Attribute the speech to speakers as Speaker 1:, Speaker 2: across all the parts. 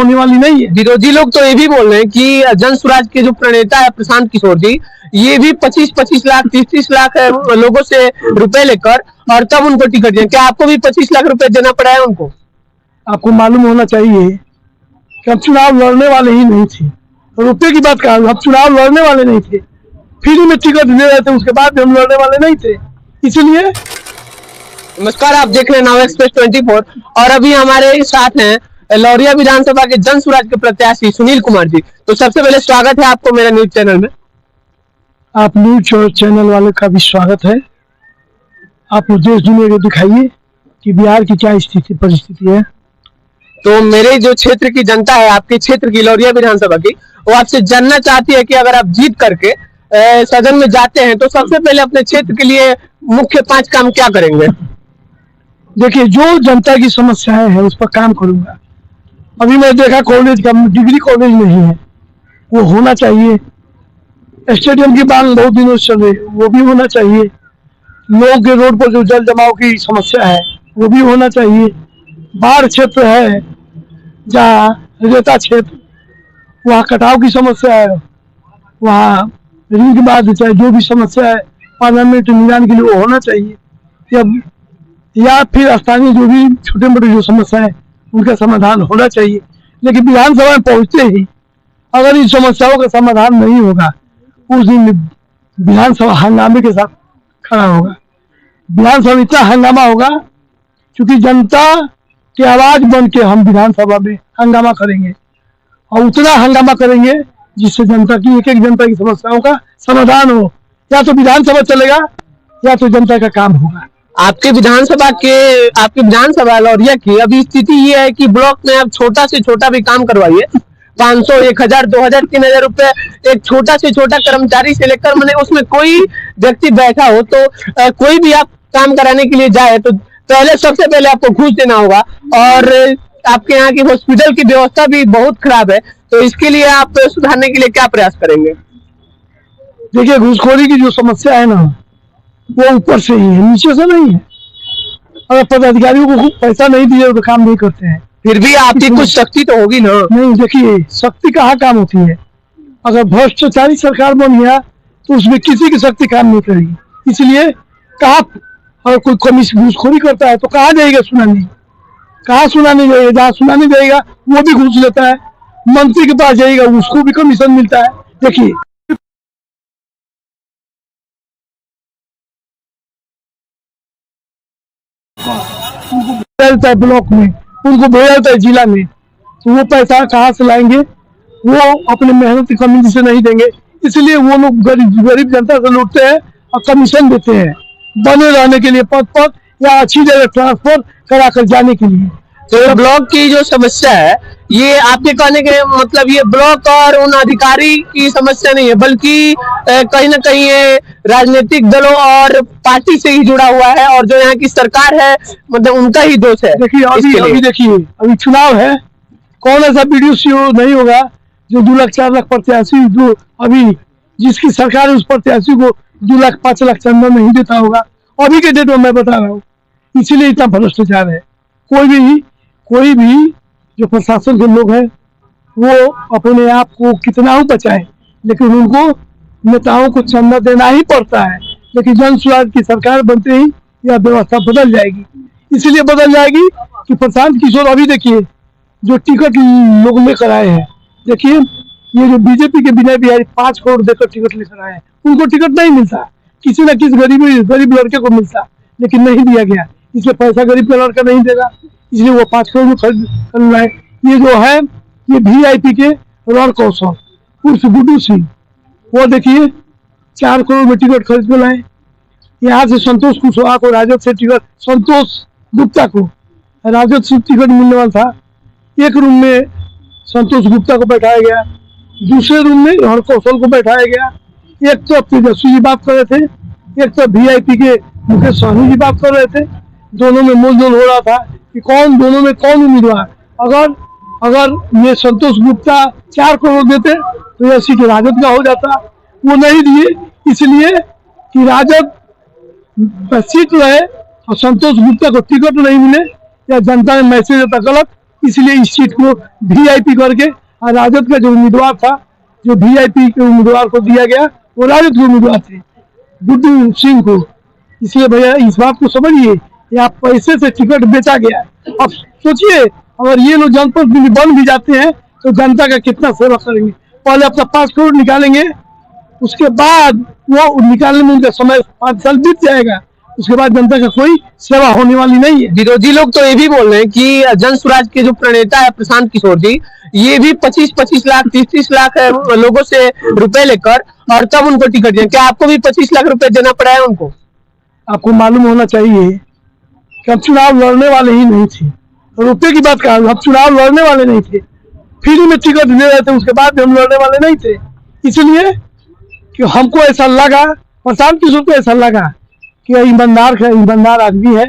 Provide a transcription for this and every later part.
Speaker 1: होने वाली नहीं है।
Speaker 2: विरोधी लोग तो ये भी बोल रहे हैं कि जन स्वराज के जो प्रणेता है प्रशांत किशोर जी, ये भी 25-25 लाख 30-30 लाख लोगों से रुपए लेकर और तब उनको टिकट दिया। क्या आपको भी 25 लाख रुपए देना पड़ा है उनको?
Speaker 1: आपको मालूम होना चाहिए कि हम चुनाव लड़ने वाले ही नहीं थे। रुपये की बात कहा, हम चुनाव लड़ने वाले नहीं थे, फ्री में टिकट दे रहे थे, उसके बाद हम लड़ने वाले नहीं थे, इसलिए।
Speaker 2: नमस्कार, आप देख रहे हैं नाउ एक्सप्रेस 24 और अभी हमारे साथ हैं लौरिया विधानसभा के जन स्वराज के प्रत्याशी सुनील कुमार जी। तो सबसे पहले स्वागत है आपको मेरा न्यूज चैनल में।
Speaker 1: आप न्यूज चैनल वाले का भी स्वागत है। आप देश दुनिया को दिखाइए कि बिहार की क्या स्थिति परिस्थिति है।
Speaker 2: तो मेरे जो क्षेत्र की जनता है, आपके क्षेत्र की लौरिया विधानसभा की, वो आपसे जानना चाहती है कि अगर आप जीत करके सदन में जाते हैं तो सबसे पहले अपने क्षेत्र के लिए मुख्य 5 काम क्या करेंगे?
Speaker 1: देखिए, जो जनता की समस्याएं हैं उस पर काम करूंगा। अभी मैं देखा कॉलेज का डिग्री कॉलेज नहीं है, वो होना चाहिए। स्टेडियम की मांग बहुत दिनों से चल रही, वो भी होना चाहिए। लोगों के रोड पर जो जल जमाव की समस्या है वो भी होना चाहिए। बाढ़ क्षेत्र है, जहाँ रेता क्षेत्र, वहाँ कटाव की समस्या है, वहाँ रिंग बाद चाहे जो भी समस्या है पार्लियामेंट निदान के लिए वो होना चाहिए। या फिर स्थानीय जो भी छोटे मोटे जो समस्या है उनका समाधान होना चाहिए। लेकिन विधानसभा में पहुंचते ही अगर इन समस्याओं का समाधान नहीं होगा, उस दिन विधानसभा हंगामे के साथ खड़ा होगा। विधानसभा इतना हंगामा होगा क्योंकि जनता की आवाज बन के हम विधानसभा में हंगामा करेंगे और उतना हंगामा करेंगे जिससे जनता की एक जनता की समस्याओं का समाधान हो। या तो विधानसभा चलेगा या तो जनता का काम होगा।
Speaker 2: आपकी विधानसभा लौरिया की अभी स्थिति ये है कि ब्लॉक में आप छोटा से छोटा भी काम करवाइए, 500, 1000, 2000, 3000 रुपए एक छोटा से छोटा कर्मचारी से लेकर, मैंने उसमें कोई व्यक्ति बैठा हो तो कोई भी आप काम कराने के लिए जाए तो पहले सबसे पहले आपको घूस देना होगा। और आपके यहाँ की हॉस्पिटल की व्यवस्था भी बहुत खराब है, तो इसके लिए आप सुधारने के लिए क्या प्रयास करेंगे?
Speaker 1: देखिए, घूसखोरी की जो समस्या है ना, वो ऊपर से ही है, नीचे से नहीं है। अगर पदाधिकारियों को पैसा नहीं दिए तो काम नहीं करते हैं।
Speaker 2: फिर भी आपकी कुछ शक्ति तो होगी ना?
Speaker 1: नहीं, देखिए, शक्ति कहाँ काम होती है। अगर भ्रष्टाचारी सरकार बन गया तो उसमें किसी की शक्ति काम नहीं करेगी। इसलिए कहा, अगर कोई कमीशन घूसखोरी करता है तो कहाँ जाएगा सुनाने? कहाँ सुनाने जाएगा? जहाँ सुनाने जाएगा वो भी घूस लेता है। मंत्री के पास जाएगा, उसको भी कमीशन मिलता है। देखिए, उनको भेजा जाता है ब्लॉक में, उनको भेजा जाता है जिला में, तो वो पैसा कहाँ से लाएंगे? वो अपने मेहनत की कमी से नहीं देंगे। इसलिए वो लोग गरीब जनता से लूटते हैं और कमीशन देते हैं बने रहने के लिए, पद पर या अच्छी जगह ट्रांसफर करा कर जाने के लिए।
Speaker 2: तो ब्लॉक की जो समस्या है, ये आपके कहने के मतलब ये ब्लॉक और उन अधिकारी की समस्या नहीं है, बल्कि कहीं ना कहीं ये राजनीतिक दलों और पार्टी से ही जुड़ा हुआ है और जो यहाँ की सरकार है मतलब उनका ही दोष है।
Speaker 1: देखिए, अभी देखिए, अभी चुनाव है, कौन ऐसा बीडीओ नहीं होगा जो 2 लाख 4 लाख प्रत्याशी, जो अभी जिसकी सरकार है उस प्रत्याशी को 2 लाख 5 लाख चंदा नहीं देता होगा। अभी के डेट में मैं बता रहा हूँ, इसीलिए इतना भ्रष्टाचार है। कोई भी जो प्रशासन के लोग हैं वो अपने आप को कितना ही बचाए, लेकिन उनको नेताओं को चंदा देना ही पड़ता है। लेकिन जन स्वराज की सरकार बनते ही यह व्यवस्था बदल जाएगी। इसलिए बदल जाएगी कि प्रशांत किशोर, अभी देखिए जो टिकट लोग लेकर आए हैं, देखिए ये जो बीजेपी के विनय बिहारी 5 करोड़ देकर टिकट लेकर आए हैं, उनको टिकट नहीं मिलता, किसी न किसी गरीब लड़के को मिलता, लेकिन नहीं दिया गया। इसलिए पैसा गरीब का लड़का नहीं देगा, इसलिए वो 5 करोड़ में खरीद रहा है। ये जो है, ये VIP के रण कौशल उर्फ गुड्डू सिंह, वो देखिए 4 करोड़ में टिकट खरीद कर लाए। यहाँ से संतोष कुशवाहा को राजद से टिकट, संतोष गुप्ता को राजद से टिकट मिलने वाला था, एक रूम में संतोष गुप्ता को बैठाया गया, दूसरे रूम में रण कौशल को बैठाया गया। एक तरफ तेजस्वी जी बात कर रहे थे, एक तरफ VIP के मुकेश सहनी जी बात कर रहे थे। दोनों में मोलझोल हो रहा था कि दोनों में कौन उम्मीदवार। अगर ये संतोष गुप्ता 4 करोड़ देते तो यह सीट राजद का हो जाता, वो नहीं दिए, इसलिए कि राजद सीट रहे और संतोष गुप्ता को टिकट नहीं मिले, या जनता ने मैसेज देता गलत, इसलिए इस सीट को वीआईपी करके, और राजद का जो उम्मीदवार था, जो वीआईपी के उम्मीदवार को दिया गया, वो राजद के उम्मीदवार थे, गुड्डू सिंह को। इसलिए भैया इस बात को समझिए, ये आप पैसे से टिकट बेचा गया है। अब सोचिए, अगर ये लोग जनप्रतिनिधि बन भी जाते हैं तो जनता का कितना सेवा करेंगे। पहले अपना 5 करोड़ निकालेंगे, उसके बाद वो निकालने में उनका समय 5 साल बीत जाएगा, उसके बाद जनता का कोई सेवा होने वाली नहीं है।
Speaker 2: विरोधी लोग तो ये भी बोल रहे हैं कि जन स्वराज के जो प्रणेता है प्रशांत किशोर जी, ये भी 25-25 लाख 30-30 लाख लोगों से रुपए लेकर और तब उनको टिकट दिया। क्या आपको भी 25 लाख रुपए देना पड़ा है उनको?
Speaker 1: आपको मालूम होना चाहिए कि हम चुनाव लड़ने वाले ही नहीं थे। रुपये की बात कहा, हम चुनाव लड़ने वाले नहीं थे, फ्री में टिकट दे रहे थे, उसके बाद भी हम लड़ने वाले नहीं थे। इसलिए कि हमको ऐसा लगा, प्रशांत किशोर को ऐसा लगा कि ईमानदार आदमी है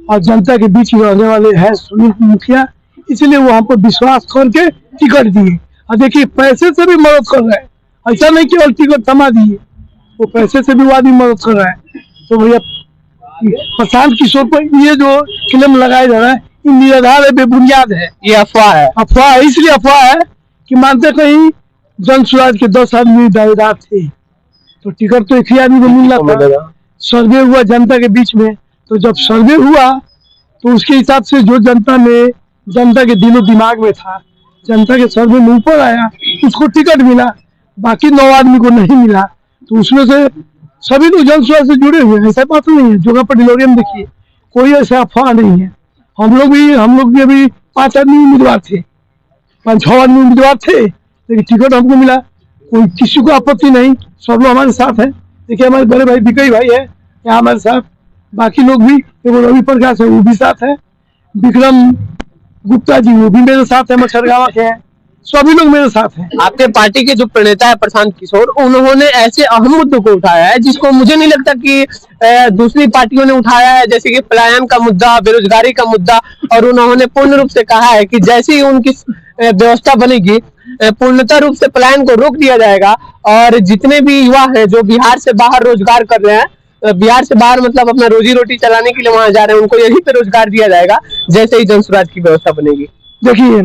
Speaker 1: और जनता के बीच रहने वाले हैं सुनील मुखिया, इसलिए वो हम पर विश्वास करके टिकट दिए। और देखिए पैसे से भी मदद कर रहे हैं, ऐसा नहीं केवल टिकट थमा दिए, वो पैसे से भी वो आदमी मदद कर रहा है। तो भैया प्रशांत किशोर पर ये जो क्लेम लगाया जा रहा है, ये निराधार है, बेबुनियाद है,
Speaker 2: ये अफवाह है।
Speaker 1: अफवाह है। इसलिए अफवाह है कि मानते कहीं जन स्वराज के 10 आदमी दावेदार थे, तो टिकट तो एक ही आदमी को मिलना था। सर्वे हुआ जनता के बीच में, तो जब सर्वे हुआ तो उसके हिसाब से जो जनता के दिलो दिमाग में था, जनता के सर्वे में ऊपर आया, उसको टिकट मिला, बाकी 9 आदमी को नहीं मिला। तो उसमें से सभी लोग जन स्वराज से जुड़े हुए हैं, ऐसा बात नहीं है। जोगा पटिलोरिया में देखिए, कोई ऐसा अफवाह नहीं है। हम लोग भी अभी 5 आदमी उम्मीदवार थे, 5-6 आदमी उम्मीदवार थे, लेकिन टिकट हमको मिला, कोई किसी को आपत्ति नहीं, सब लोग हमारे साथ है। देखिए हमारे बड़े भाई विकई भाई है यहाँ हमारे साथ, बाकी लोग भी, एगो रवि प्रकाश है वो भी साथ है, विक्रम गुप्ता जी वो भी मेरे साथ है, मच्छरगावा के हैं, सभी लोग मेरे साथ हैं।
Speaker 2: आपके पार्टी के जो प्रणेता है प्रशांत किशोर, उन्होंने ऐसे अहम मुद्दों को उठाया है जिसको मुझे नहीं लगता कि दूसरी पार्टियों ने उठाया है, जैसे कि पलायन का मुद्दा, बेरोजगारी का मुद्दा। और उन्होंने पूर्ण रूप से कहा है कि जैसे ही उनकी व्यवस्था बनेगी, पूर्णतः रूप से पलायन को रोक दिया जाएगा और जितने भी युवा हैं जो बिहार से बाहर रोजगार कर रहे हैं, बिहार से बाहर मतलब अपना रोजी रोटी चलाने के लिए वहां जा रहे हैं, उनको यहीं पे रोजगार दिया जाएगा जैसे ही जन स्वराज की व्यवस्था बनेगी।
Speaker 1: देखिए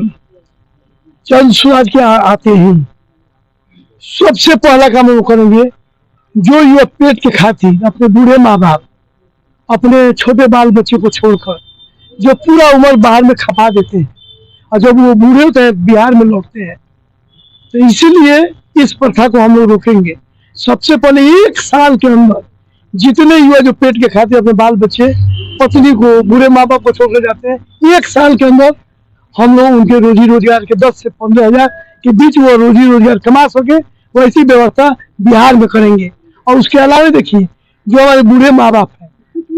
Speaker 1: जन स्वराज के आते ही सबसे पहला काम वो करेंगे, जो युवा पेट के खाती अपने बूढ़े माँ बाप, अपने छोटे बाल बच्चों को छोड़कर जो पूरा उम्र बाहर में खपा देते हैं, और जब वो बूढ़े होते हैं बिहार में लौटते हैं, तो इसीलिए इस प्रथा को हम लोग रोकेंगे। सबसे पहले 1 साल के अंदर जितने युवा जो पेट के खाते अपने बाल बच्चे, पत्नी को, बूढ़े माँ बाप को छोड़कर जाते हैं, 1 साल के अंदर हम लोग उनके रोजी रोजगार के 10 से 15 हजार के बीच वो रोजी रोजगार कमा सके, वैसी व्यवस्था बिहार में करेंगे। और उसके अलावा देखिए जो हमारे बूढ़े माँ बाप हैं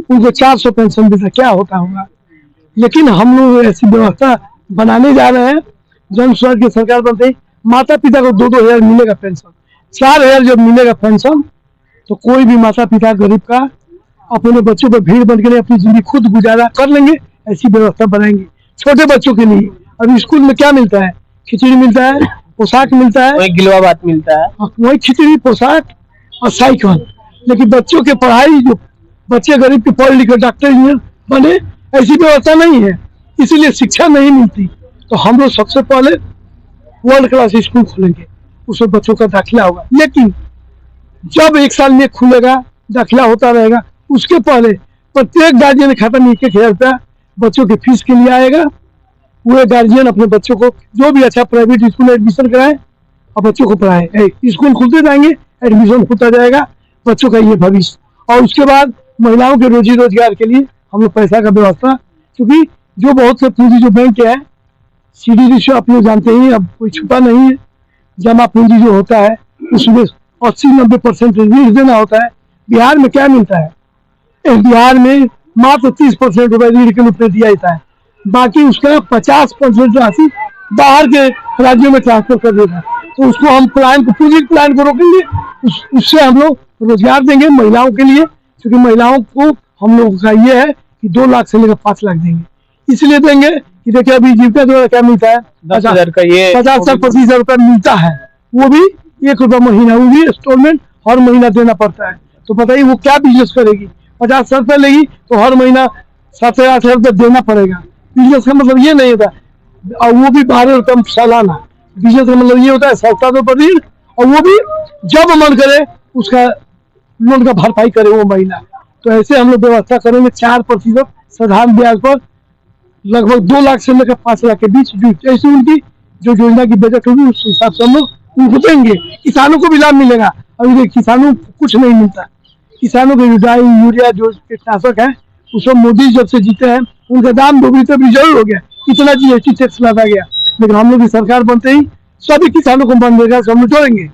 Speaker 1: उनको 400 पेंशन देता, क्या होता होगा, लेकिन हम लोग ऐसी व्यवस्था बनाने जा रहे हैं। जन स्वराज की सरकार बनते ही माता पिता को 2-2 हजार मिलेगा पेंशन, 4 हजार जब मिलेगा पेंशन, तो कोई भी माता पिता गरीब का अपने बच्चों पर भीड़ बन के अपनी जिंदगी खुद गुजारा कर लेंगे, ऐसी व्यवस्था बनाएंगे। छोटे बच्चों के लिए अभी स्कूल में क्या मिलता है, खिचड़ी मिलता है, पोशाक मिलता है,
Speaker 2: वही गिलवा बात मिलता है,
Speaker 1: वही खिचड़ी, पोशाक और साइकिल। लेकिन बच्चों के पढ़ाई, जो बच्चे गरीब के पढ़ लिखे डॉक्टर इंजीनियर बने, ऐसी व्यवस्था नहीं है, इसीलिए शिक्षा नहीं मिलती। तो हम लोग सबसे पहले वर्ल्ड क्लास स्कूल खोलेंगे, उसमें बच्चों का दाखिला होगा। लेकिन जब 1 साल में खुलेगा, दाखिला होता रहेगा, उसके पहले प्रत्येक गार्जियन खाता में 1-1 हजार रुपया बच्चों के फीस के लिए आएगा। वो गार्जियन अपने बच्चों को जो भी अच्छा प्राइवेट स्कूल में एडमिशन कराए और बच्चों को पढ़ाए, स्कूल खुलते जाएंगे, एडमिशन होता जाएगा, बच्चों का ये भविष्य। और उसके बाद महिलाओं के रोजी रोजगार के लिए हम लोग पैसा का व्यवस्था, क्योंकि जो बहुत से पूंजी जो बैंक के है, सीडी रेशियो आप लोग जानते ही, अब कोई छुपा नहीं है, जमा पूंजी जो होता है उसमें 80-90% ऋण देना होता है। बिहार में क्या मिलता है, बिहार में मात्र 30% रुपए ऋण के रूप में दिया जाता है, बाकी उसका 50% राशि बाहर के राज्यों में ट्रांसफर कर देगा। तो उसको हम प्लान को, पूंजी प्लान को रोकेंगे, उससे हम लोग रोजगार देंगे महिलाओं के लिए, क्योंकि महिलाओं को हम लोग का ये है कि 2 लाख से लेकर 5 लाख देंगे। इसलिए देंगे कि देखिए अभी जीविका द्वारा क्या मिलता है,
Speaker 2: 10,000 का, ये
Speaker 1: 50-25 रुपया मिलता है, वो भी 1 रुपया महीना, वो भी इंस्टॉलमेंट हर महीना देना पड़ता है। तो बताइए वो क्या बिजनेस करेगी, 50 रुपया लेगी तो हर महीना 7 से 8 हजार रुपया देना पड़ेगा। बिजनेस का मतलब ये नहीं होता और वो भी 12 रकम सालाना। बिजनेस का मतलब ये होता है सस्ता तो पर ऋण, और वो भी जब मन करे उसका लोन का भरपाई करे वो महीना। तो ऐसे हम लोग व्यवस्था करेंगे 4% साधारण ब्याज पर लगभग 2 लाख से लेकर 5 लाख के बीच, जैसे उनकी जो योजना की बजट होगी उस हिसाब से हम लोग उनको देंगे। किसानों को भी लाभ मिलेगा। अभी किसानों को कुछ नहीं मिलता। किसानों के डाई यूरिया जो कीटनाशक है उसको मोदी जब से जीते हैं उनका दाम दोगुनी तभी जरूर हो गया, इतना GST टैक्स लादा गया। लेकिन हम लोग की सरकार बनते ही सभी किसानों को मनरेगा से हम लोग जोड़ेंगे।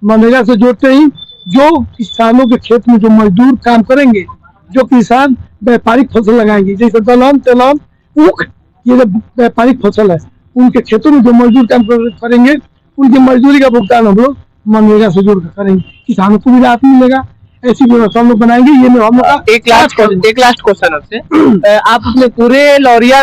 Speaker 1: मनरेगा से जोड़ते ही जो किसानों के खेत में जो मजदूर काम करेंगे, जो किसान व्यापारिक फसल लगाएंगे, जैसे दलहन तेलहन ऊख, ये जो व्यापारिक फसल है, उनके खेतों में जो मजदूर काम करेंगे उनकी मजदूरी का भुगतान हम लोग मनरेगा से जोड़ कर करेंगे। किसानों को भी राहत मिलेगा। ऐसी व्यवस्था हम लोग बनाएंगे। ये हम लोग
Speaker 2: एक लास्ट क्वेश्चन आपसे, आप अपने पूरे लौरिया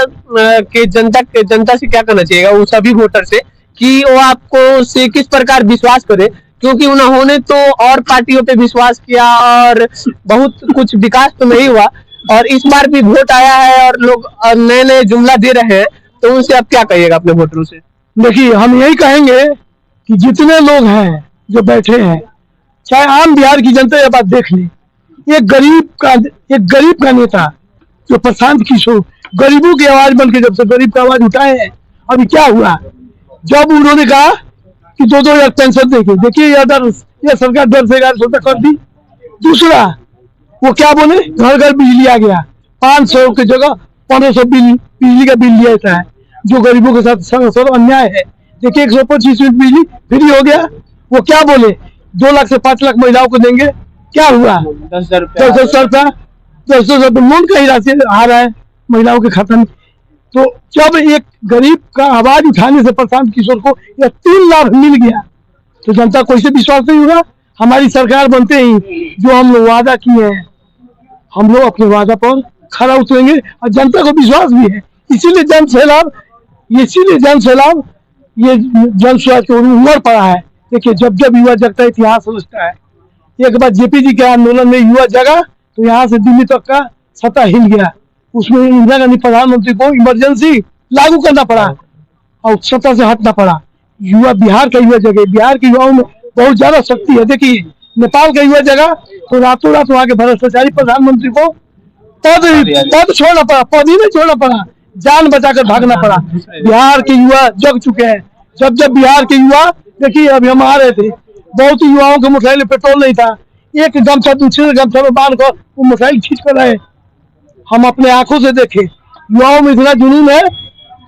Speaker 2: के जनता से क्या कहना चाहिएगा, वो सभी वोटर से, कि वो आपको से किस प्रकार विश्वास करे, क्योंकि उन्होंने तो और पार्टियों पे विश्वास किया और बहुत कुछ विकास तो नहीं हुआ, और इस बार भी वोट आया है और लोग नए नए जुमला दे रहे हैं, तो उनसे आप क्या कहिएगा अपने वोटरों से?
Speaker 1: देखिए, हम यही कहेंगे कि जितने लोग हैं जो बैठे हैं, चाहे आम बिहार की जनता ये बात देख ले, एक गरीब का नेता जो प्रशांत किशोर गरीबों की आवाज बन के जब से गरीब की आवाज उठाए हैं, अभी क्या हुआ जब उन्होंने कहा कि 2,000 पेंशन देंगे, देखिए यह सरकार 10,000 रुपये कर दी। दूसरा वो क्या बोले, घर घर बिजली आ गया, 500 की जगह 1500 बिजली का बिल लिया जाता है, जो गरीबों के साथ सर अन्याय है। देखिए 125 यूनिट बिजली फ्री हो गया। वो क्या बोले 2 लाख से 5 लाख महिलाओं को देंगे, क्या हुआ 10,000 रुपया लोन का ही राशि आ रहा है महिलाओं के खाते में। तो जब एक गरीब का आवाज उठाने से प्रशांत किशोर को यह 3 लाख मिल गया, तो जनता को इससे विश्वास नहीं होगा। हमारी सरकार बनते ही जो हम लोग वादा किए हैं, हम लोग अपने वादा पर खरा उतरेंगे और जनता को विश्वास भी है। इसीलिए जन सैलाब ये जन स्वराज की उम्र पड़ा है। देखिए, जब जब युवा जगता है इतिहास समझता है। एक बार JP जी के आंदोलन में युवा जगा तो यहाँ से दिल्ली तक का सत्ता हिल गया। उसमें इंदिरा गांधी प्रधानमंत्री को इमरजेंसी लागू करना पड़ा और सत्ता से हटना पड़ा। बिहार का युवा जगह, बिहार के युवाओं में बहुत ज्यादा शक्ति है। देखिए, नेपाल का युवा जगह तो रातों रात वहाँ के भ्रष्टाचारी प्रधानमंत्री को पद छोड़ना पड़ा, पद ही नहीं छोड़ना पड़ा, जान बचाकर भागना पड़ा। बिहार के युवा जग चुके हैं। जब बिहार के युवा, देखिए अभी हम आ रहे थे, बहुत युवाओं के मोटरसाइकिल में पेट्रोल नहीं था, एक गमछा दूसरे गमछा में बांध कर वो मोटरसाइकिल खींच कर रहे। हम अपने आंखों से देखे, युवाओं में इतना जुनून है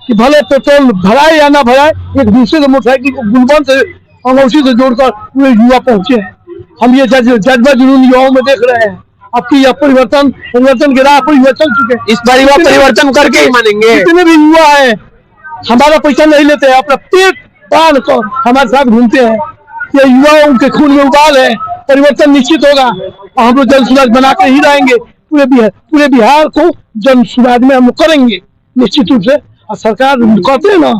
Speaker 1: कि भले पेट्रोल भराए या ना भराए, एक दूसरे के मोटरसाइकिल को गुलबन से अंगूठी से जोड़कर पूरे युवा पहुंचे हैं। हम ये जज्बा जुनून युवाओं में देख रहे हैं। अब की यह परिवर्तन के राह पर युवा चल चुके हैं।
Speaker 2: इस बार युवा परिवर्तन करके ही मानेंगे।
Speaker 1: जितने भी युवा है हमारा पैसा नहीं लेते हैं, अपना पेट बांध कर हमारे साथ घूमते हैं। ये युवाओं के खून में उबाल है। परिवर्तन निश्चित होगा और हम लोग जन सुराज बना के ही रहेंगे। पूरे बिहार को जन सुराज में हम लोग करेंगे निश्चित रूप से। और सरकार कहते हैं ना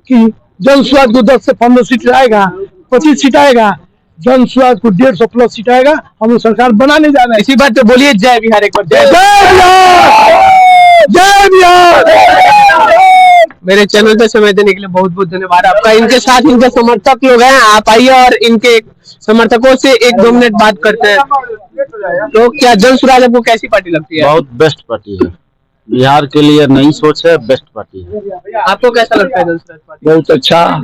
Speaker 1: कि जन सुराज को 10 से 15 सीट आएगा, 25 सीट आएगा, जन सुराज को 150 प्लस सीट आएगा। हम लोग सरकार बनाने जा रहे हैं।
Speaker 2: इसी बात पे बोलिए जय बिहार एक बार।
Speaker 1: जय बिहार।
Speaker 2: मेरे चैनल पे समय देने के लिए बहुत बहुत धन्यवाद आपका। इनके साथ इनके समर्थक लोग हैं, आप आइए और इनके समर्थकों से 1-2 मिनट बात करते हैं। तो क्या जन सुराज आपको कैसी पार्टी लगती है?
Speaker 3: बहुत बेस्ट पार्टी है, बिहार के लिए नई सोच है, बेस्ट पार्टी है।
Speaker 2: आपको कैसा लगता है जन सुराज पार्टी?
Speaker 4: बहुत अच्छा।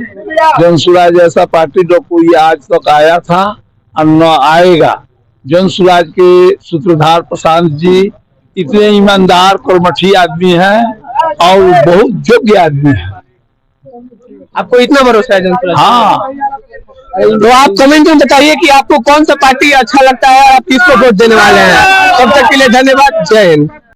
Speaker 4: जन सुराज जैसा पार्टी जो कोई आज तक आया था और न आएगा। जन सुराज के सूत्रधार प्रशांत जी इतने ईमानदार कर्मठी आदमी हैं और बहुत योग्य आदमी है।
Speaker 2: आपको इतना भरोसा है जन सुराज?
Speaker 4: हाँ।
Speaker 2: तो आप कमेंट में बताइए कि आपको कौन सा पार्टी अच्छा लगता है और आप किसको वोट देने वाले हैं। तब तक के लिए धन्यवाद। जय हिंद।